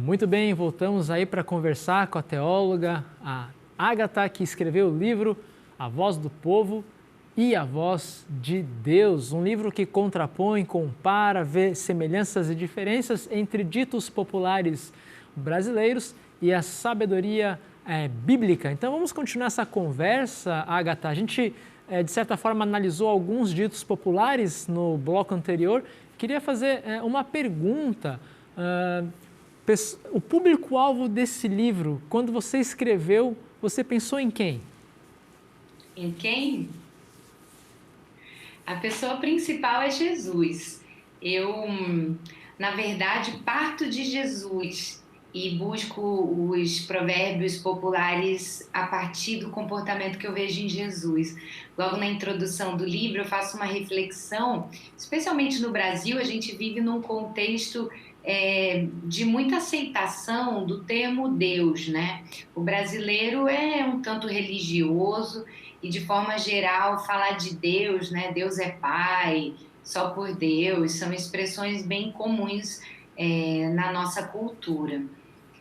Muito bem, voltamos aí para conversar com a teóloga, a Ágata, que escreveu o livro A Voz do Povo e a Voz de Deus, um livro que contrapõe, compara, vê semelhanças e diferenças entre ditos populares brasileiros e a sabedoria bíblica. Então vamos continuar essa conversa, Ágata. A gente, de certa forma, analisou alguns ditos populares no bloco anterior. Queria fazer uma pergunta. O público-alvo desse livro, quando você escreveu, você pensou em quem? Em quem? A pessoa principal é Jesus. Eu, na verdade, parto de Jesus e busco os provérbios populares a partir do comportamento que eu vejo em Jesus. Logo na introdução do livro, eu faço uma reflexão, especialmente no Brasil, a gente vive num contexto de muita aceitação do termo Deus, né? O brasileiro é um tanto religioso e, de forma geral, falar de Deus, né? Deus é Pai, só por Deus, são expressões bem comuns na nossa cultura.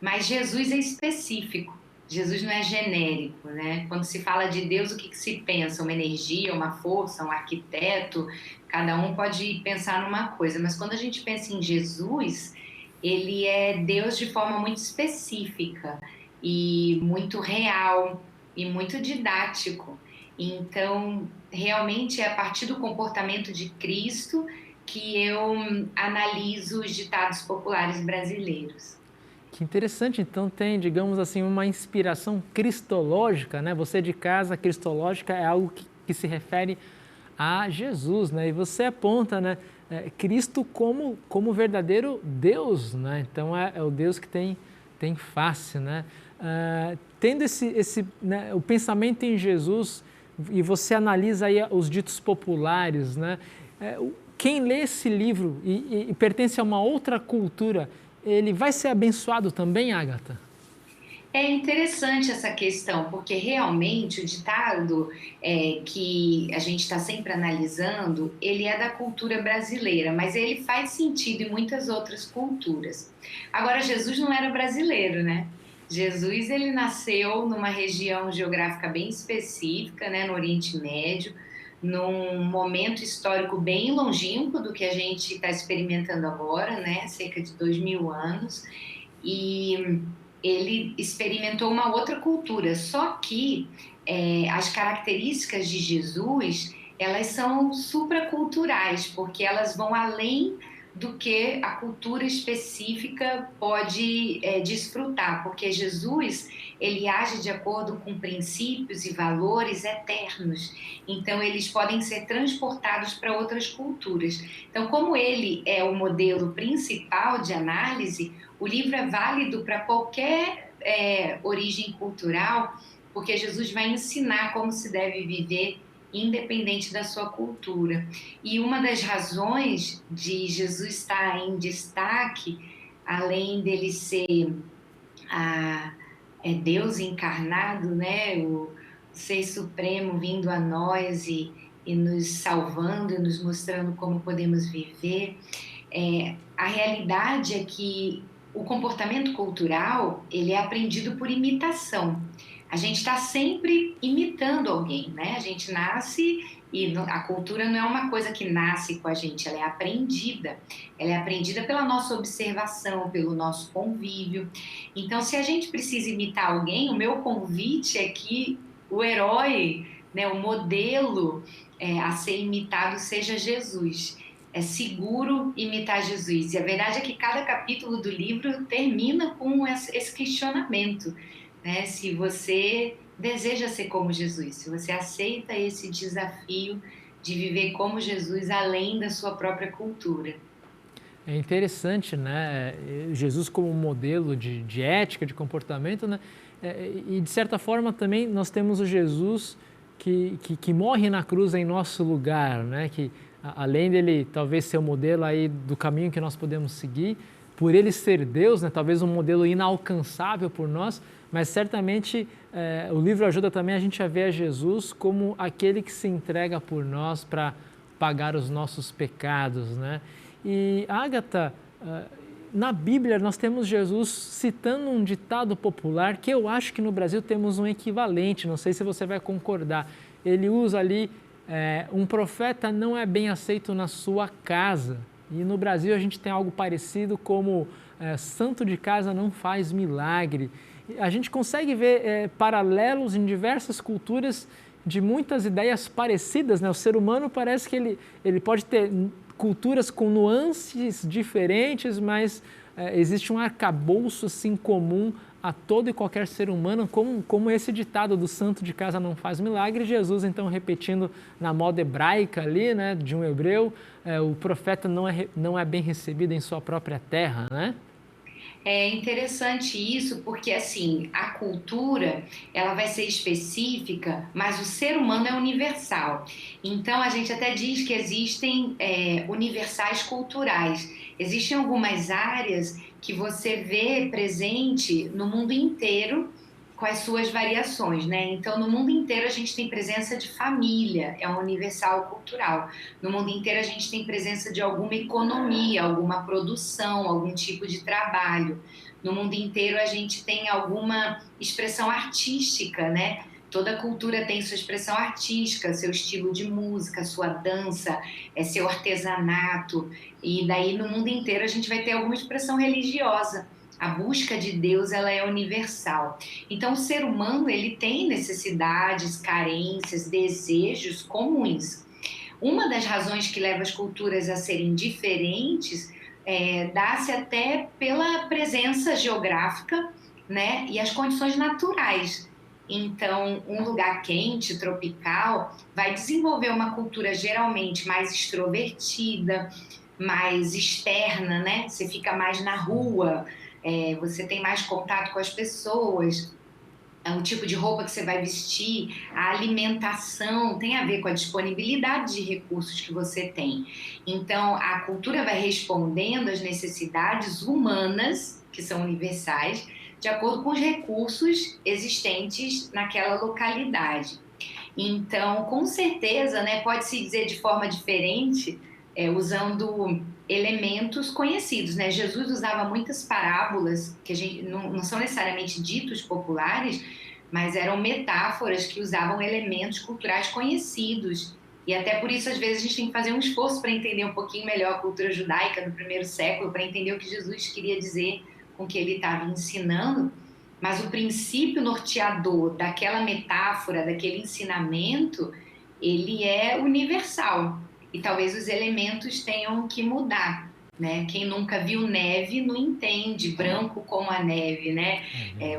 Mas Jesus é específico, Jesus não é genérico, né? Quando se fala de Deus, o que se pensa? Uma energia, uma força, um arquiteto? Cada um pode pensar numa coisa, mas quando a gente pensa em Jesus, ele é Deus de forma muito específica e muito real e muito didático. Então, realmente é a partir do comportamento de Cristo que eu analiso os ditados populares brasileiros. Que interessante, então tem, digamos assim, uma inspiração cristológica, né? Você de casa, cristológica é algo que se refere a Jesus, né? E você aponta, né, Cristo como verdadeiro Deus, né? Então é o Deus que tem face, né? Tendo né, o pensamento em Jesus, e você analisa aí os ditos populares, né? Quem lê esse livro e pertence a uma outra cultura, ele vai ser abençoado também, Ágata? É interessante essa questão, porque realmente o ditado que a gente está sempre analisando, ele é da cultura brasileira, mas ele faz sentido em muitas outras culturas. Agora, Jesus não era brasileiro, né? Jesus, ele nasceu numa região geográfica bem específica, né, no Oriente Médio, num momento histórico bem longínquo do que a gente está experimentando agora, né, cerca de 2000 anos, e ele experimentou uma outra cultura, só que as características de Jesus, elas são supraculturais, porque elas vão além do que a cultura específica pode desfrutar, porque Jesus, ele age de acordo com princípios e valores eternos, então eles podem ser transportados para outras culturas. Então, como ele é o modelo principal de análise, o livro é válido para qualquer origem cultural, porque Jesus vai ensinar como se deve viver independente da sua cultura. E uma das razões de Jesus estar em destaque, além dele ser Deus encarnado, né, o Ser Supremo vindo a nós e nos salvando e nos mostrando como podemos viver, a realidade é que o comportamento cultural, ele é aprendido por imitação. A gente está sempre imitando alguém, né? A gente nasce e a cultura não é uma coisa que nasce com a gente, ela é aprendida. Ela é aprendida pela nossa observação, pelo nosso convívio. Então, se a gente precisa imitar alguém, o meu convite é que o herói, né, o modelo a ser imitado seja Jesus. É seguro imitar Jesus. E a verdade é que cada capítulo do livro termina com esse questionamento, né? Se você deseja ser como Jesus, se você aceita esse desafio de viver como Jesus além da sua própria cultura. É interessante, né? Jesus como modelo de ética, de comportamento, né? E de certa forma também nós temos o Jesus que morre na cruz em nosso lugar, né? Que além dele talvez ser o modelo aí do caminho que nós podemos seguir, por ele ser Deus, né? Talvez um modelo inalcançável por nós, mas certamente o livro ajuda também a gente a ver a Jesus como aquele que se entrega por nós para pagar os nossos pecados, né? E, Ágata, na Bíblia nós temos Jesus citando um ditado popular que eu acho que no Brasil temos um equivalente, não sei se você vai concordar. Ele usa ali, um profeta não é bem aceito na sua casa. E no Brasil a gente tem algo parecido como santo de casa não faz milagre. A gente consegue ver paralelos em diversas culturas de muitas ideias parecidas, né? O ser humano parece que ele pode ter culturas com nuances diferentes, mas existe um arcabouço assim, comum a todo e qualquer ser humano, como esse ditado do santo de casa não faz milagre. Jesus, então, repetindo na moda hebraica ali, né, de um hebreu, o profeta não é bem recebido em sua própria terra, né? É interessante isso porque, assim, a cultura, ela vai ser específica, mas o ser humano é universal. Então, a gente até diz que existem universais culturais. Existem algumas áreas que você vê presente no mundo inteiro com as suas variações, né? Então, no mundo inteiro a gente tem presença de família, é um universal cultural. No mundo inteiro a gente tem presença de alguma economia, alguma produção, algum tipo de trabalho. No mundo inteiro a gente tem alguma expressão artística, né? Toda cultura tem sua expressão artística, seu estilo de música, sua dança, seu artesanato. E daí no mundo inteiro a gente vai ter alguma expressão religiosa. A busca de Deus, ela é universal. Então, o ser humano, ele tem necessidades, carências, desejos comuns. Uma das razões que leva as culturas a serem diferentes dá-se até pela presença geográfica, né, e as condições naturais. Então, um lugar quente, tropical, vai desenvolver uma cultura geralmente mais extrovertida, mais externa, né? Você fica mais na rua, você tem mais contato com as pessoas, o tipo de roupa que você vai vestir, a alimentação tem a ver com a disponibilidade de recursos que você tem. Então, a cultura vai respondendo às necessidades humanas, que são universais, de acordo com os recursos existentes naquela localidade. Então, com certeza, né, pode-se dizer de forma diferente, usando elementos conhecidos, né? Jesus usava muitas parábolas que a gente não são necessariamente ditos populares, mas eram metáforas que usavam elementos culturais conhecidos. E até por isso, às vezes, a gente tem que fazer um esforço para entender um pouquinho melhor a cultura judaica do primeiro século, para entender o que Jesus queria dizer com o que ele estava ensinando. Mas o princípio norteador daquela metáfora, daquele ensinamento, ele é universal. E talvez os elementos tenham que mudar, né? Quem nunca viu neve não entende branco como a neve, né?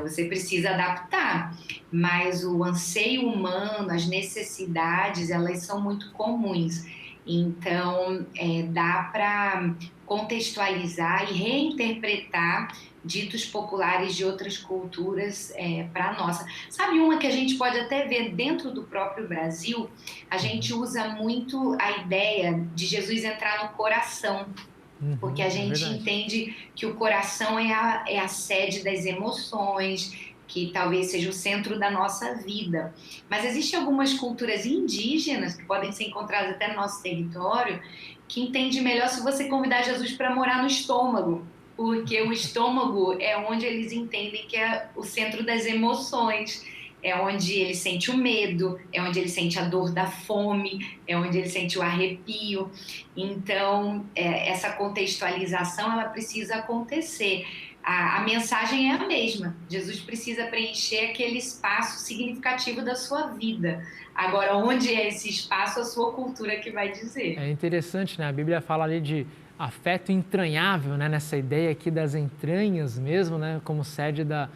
Você precisa adaptar, mas o anseio humano, as necessidades, elas são muito comuns. Então, dá para contextualizar e reinterpretar ditos populares de outras culturas para a nossa. Sabe uma que a gente pode até ver dentro do próprio Brasil? A gente usa muito a ideia de Jesus entrar no coração, porque a gente entende que o coração é a sede das emoções, que talvez seja o centro da nossa vida. Mas existem algumas culturas indígenas que podem ser encontradas até no nosso território, que entendem melhor se você convidar Jesus para morar no estômago, porque o estômago é onde eles entendem que é o centro das emoções, é onde ele sente o medo, é onde ele sente a dor da fome, é onde ele sente o arrepio. Então, essa contextualização, ela precisa acontecer. A mensagem é a mesma. Jesus precisa preencher aquele espaço significativo da sua vida. Agora, onde é esse espaço, a sua cultura que vai dizer. É interessante, né? A Bíblia fala ali de afeto entranhável, né? Nessa ideia aqui das entranhas mesmo, né? Como sede da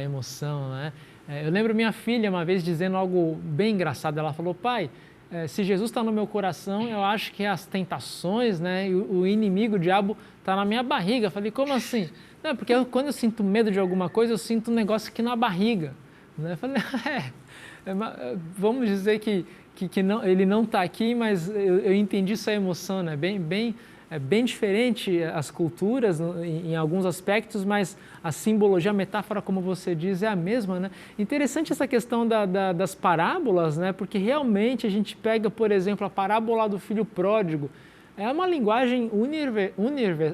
emoção, né? Eu lembro minha filha uma vez dizendo algo bem engraçado. Ela falou: pai, se Jesus está no meu coração, eu acho que as tentações, né? E o inimigo, o diabo, está na minha barriga. Eu falei: como assim? Não, porque quando eu sinto medo de alguma coisa, eu sinto um negócio aqui na barriga, né? Eu falei: vamos dizer que não, ele não está aqui, mas eu entendi sua emoção, né? Bem diferente as culturas em alguns aspectos, mas a simbologia, a metáfora, como você diz, é a mesma, né? Interessante essa questão das parábolas, né? Porque realmente a gente pega, por exemplo, a parábola do filho pródigo. é uma linguagem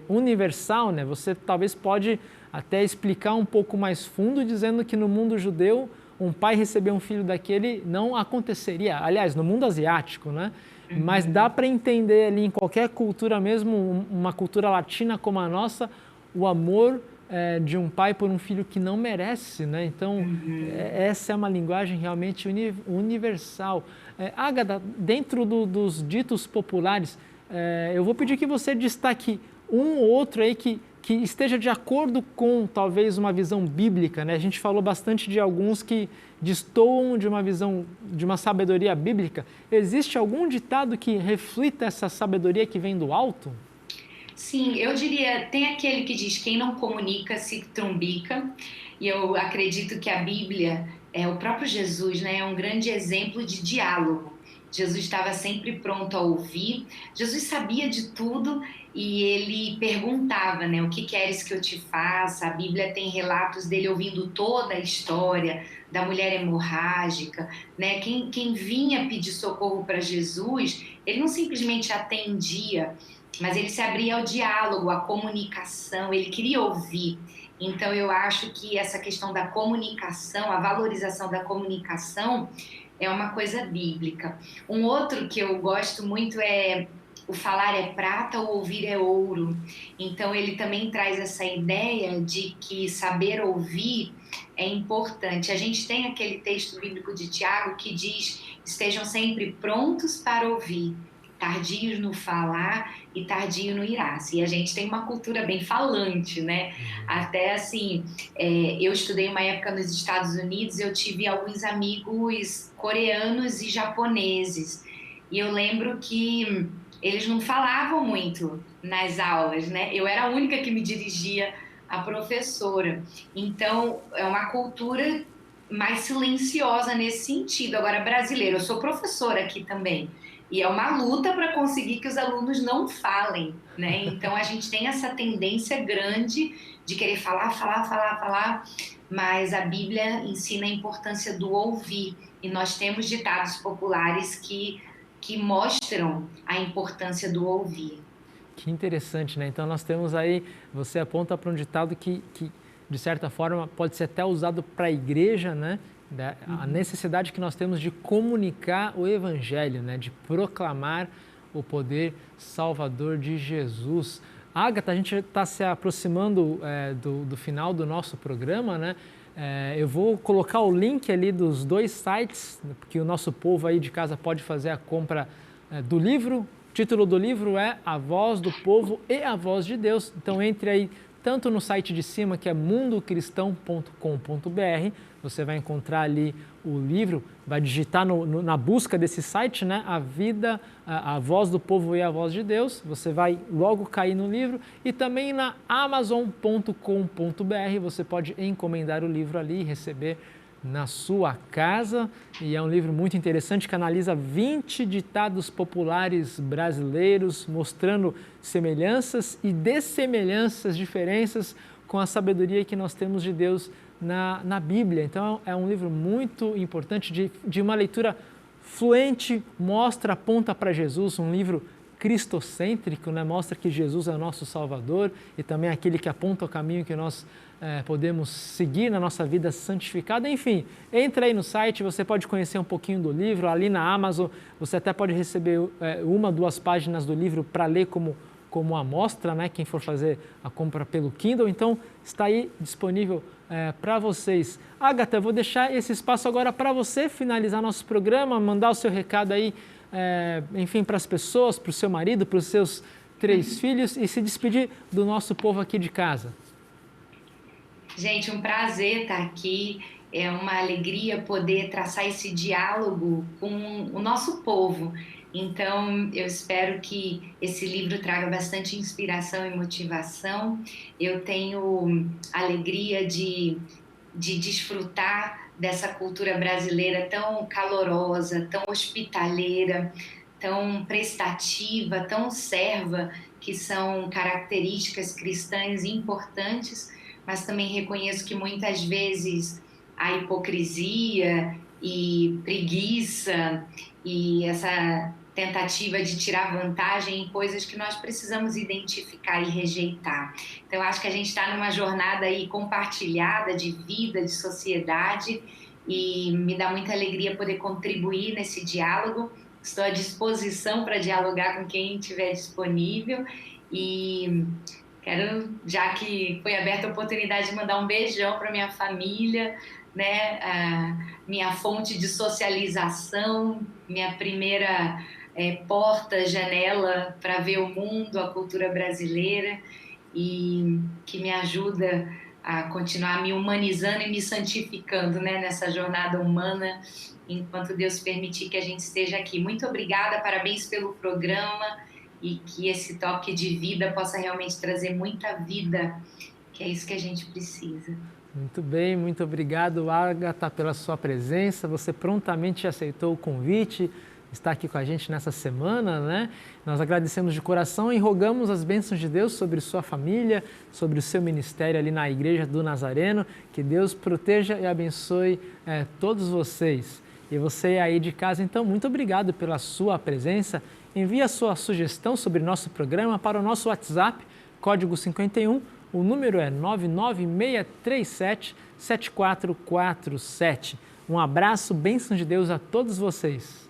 universal, né? Você talvez pode até explicar um pouco mais fundo, dizendo que no mundo judeu, um pai receber um filho daquele não aconteceria. Aliás, no mundo asiático, né? Mas dá para entender ali em qualquer cultura mesmo, uma cultura latina como a nossa, o amor de um pai por um filho que não merece, né? Então, essa é uma linguagem realmente universal. Ágata, dentro dos ditos populares, eu vou pedir que você destaque um ou outro aí que esteja de acordo com talvez uma visão bíblica, né? A gente falou bastante de alguns que destoam de uma visão, de uma sabedoria bíblica. Existe algum ditado que reflita essa sabedoria que vem do alto? Sim, eu diria, tem aquele que diz quem não comunica se trumbica, e eu acredito que a Bíblia, o próprio Jesus, né, é um grande exemplo de diálogo. Jesus estava sempre pronto a ouvir, Jesus sabia de tudo e ele perguntava, né, o que queres que eu te faça? A Bíblia tem relatos dele ouvindo toda a história da mulher hemorrágica, né, quem vinha pedir socorro para Jesus, ele não simplesmente atendia, mas ele se abria ao diálogo, à comunicação, ele queria ouvir. Então, eu acho que essa questão da comunicação, a valorização da comunicação, é uma coisa bíblica. Um outro que eu gosto muito é o falar é prata, o ouvir é ouro. Então, ele também traz essa ideia de que saber ouvir é importante. A gente tem aquele texto bíblico de Tiago que diz: estejam sempre prontos para ouvir, tardios no falar e tardio no irar-se. E a gente tem uma cultura bem falante, né? Até assim, eu estudei uma época nos Estados Unidos, eu tive alguns amigos coreanos e japoneses. E eu lembro que eles não falavam muito nas aulas, né? Eu era a única que me dirigia à professora. Então, é uma cultura mais silenciosa nesse sentido. Agora, brasileiro, eu sou professora aqui também. E é uma luta para conseguir que os alunos não falem, né? Então a gente tem essa tendência grande de querer falar, mas a Bíblia ensina a importância do ouvir. E nós temos ditados populares que mostram a importância do ouvir. Que interessante, né? Então nós temos aí, você aponta para um ditado que de certa forma pode ser até usado para a igreja, né? A necessidade que nós temos de comunicar o Evangelho, né? De proclamar o poder salvador de Jesus. Ágata, a gente está se aproximando do final do nosso programa, né? Eu vou colocar o link ali dos dois sites, porque o nosso povo aí de casa pode fazer a compra do livro. O título do livro é A Voz do Povo e a Voz de Deus. Então entre aí tanto no site de cima, que é mundocristão.com.br, você vai encontrar ali o livro, vai digitar na busca desse site, né, a Voz do Povo e a Voz de Deus, você vai logo cair no livro, e também na amazon.com.br você pode encomendar o livro ali e receber na sua casa, e é um livro muito interessante que analisa 20 ditados populares brasileiros, mostrando semelhanças e dessemelhanças, diferenças com a sabedoria que nós temos de Deus na Bíblia. Então é um livro muito importante, de uma leitura fluente, aponta para Jesus, um livro cristocêntrico, né? Mostra que Jesus é o nosso Salvador e também aquele que aponta o caminho que nós podemos seguir na nossa vida santificada. Enfim, entra aí no site, você pode conhecer um pouquinho do livro, ali na Amazon, você até pode receber uma, 2 páginas do livro para ler como amostra, né? Quem for fazer a compra pelo Kindle, então está aí disponível para vocês. Ágata, eu vou deixar esse espaço agora para você finalizar nosso programa, mandar o seu recado aí, enfim, para as pessoas, para o seu marido, para os seus 3 filhos e se despedir do nosso povo aqui de casa. Gente, um prazer estar aqui, é uma alegria poder traçar esse diálogo com o nosso povo. Então, eu espero que esse livro traga bastante inspiração e motivação. Eu tenho a alegria de desfrutar dessa cultura brasileira tão calorosa, tão hospitaleira, tão prestativa, tão serva, que são características cristãs importantes, mas também reconheço que muitas vezes a hipocrisia e preguiça e essa tentativa de tirar vantagem em coisas que nós precisamos identificar e rejeitar. Então, eu acho que a gente está numa jornada aí compartilhada de vida, de sociedade, e me dá muita alegria poder contribuir nesse diálogo. Estou à disposição para dialogar com quem estiver disponível e quero, já que foi aberta a oportunidade, de mandar um beijão para minha família, né? A minha fonte de socialização, minha primeira porta, janela para ver o mundo, a cultura brasileira, e que me ajuda a continuar me humanizando e me santificando, né, nessa jornada humana, enquanto Deus permitir que a gente esteja aqui. Muito obrigada, parabéns pelo programa, e que esse toque de vida possa realmente trazer muita vida, que é isso que a gente precisa. Muito bem, muito obrigado, Agatha, pela sua presença. Você prontamente aceitou o convite, está aqui com a gente nessa semana, né? Nós agradecemos de coração e rogamos as bênçãos de Deus sobre sua família, sobre o seu ministério ali na Igreja do Nazareno. Que Deus proteja e abençoe todos vocês. E você aí de casa, então, muito obrigado pela sua presença. Envie a sua sugestão sobre nosso programa para o nosso WhatsApp, código 51, o número é 99637-7447. Um abraço, bênção de Deus a todos vocês.